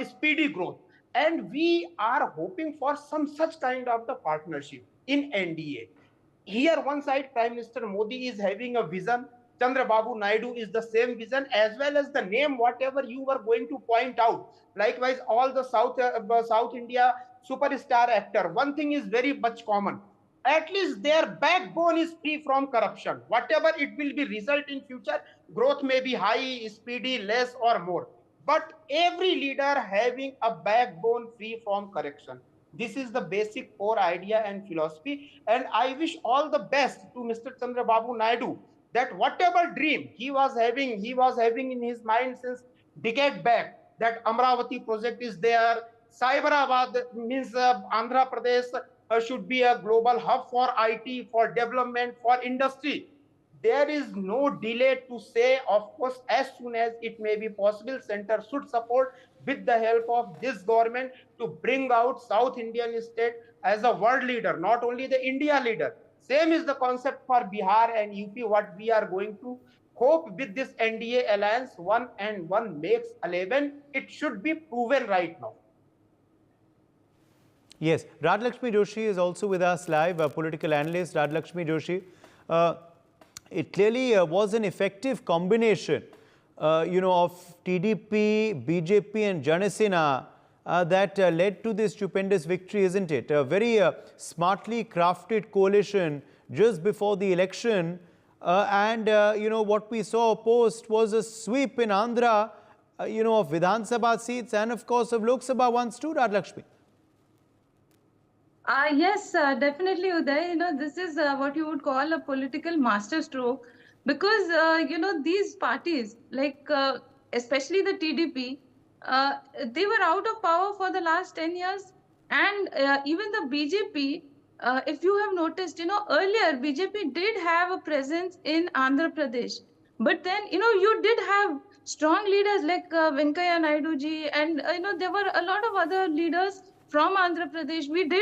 speedy growth. And we are hoping for some such kind of the partnership in NDA. Here, one side, Prime Minister Modi is having a vision. Chandrababu Naidu is the same vision, as well as the name, whatever you were going to point out. Likewise, all the South India superstar actor. One thing is very much common. At least their backbone is free from corruption. Whatever it will be result in future, growth may be high, speedy, less or more. But every leader having a backbone free from corruption. This is the basic core idea and philosophy. And I wish all the best to Mr. Chandrababu Naidu, that whatever dream he was having in his mind since decade back, that Amravati project is there, Cyberabad means Andhra Pradesh should be a global hub for IT, for development, for industry. There is no delay to say, of course, as soon as it may be possible, center should support with the help of this government to bring out South Indian state as a world leader, not only the India leader. Same is the concept for Bihar and UP, what we are going to hope with this NDA alliance, 1 and 1 makes 11. It should be proven right now. Yes, Rajlakshmi Joshi is also with us live, a political analyst. Rajlakshmi Joshi, it clearly was an effective combination, of TDP, BJP and Janasena that led to this stupendous victory, isn't it? A very smartly crafted coalition just before the election. What we saw post was a sweep in Andhra, of Vidhan Sabha seats and, of course, of Lok Sabha ones too, Rajlakshmi. Yes, definitely, Uday. This is what you would call a political masterstroke, because these parties, like especially the TDP, they were out of power for the last 10 years, and even the BJP. If you have noticed, earlier BJP did have a presence in Andhra Pradesh, but then you did have strong leaders like Venkaiah Naidu ji, and there were a lot of other leaders from Andhra Pradesh. We did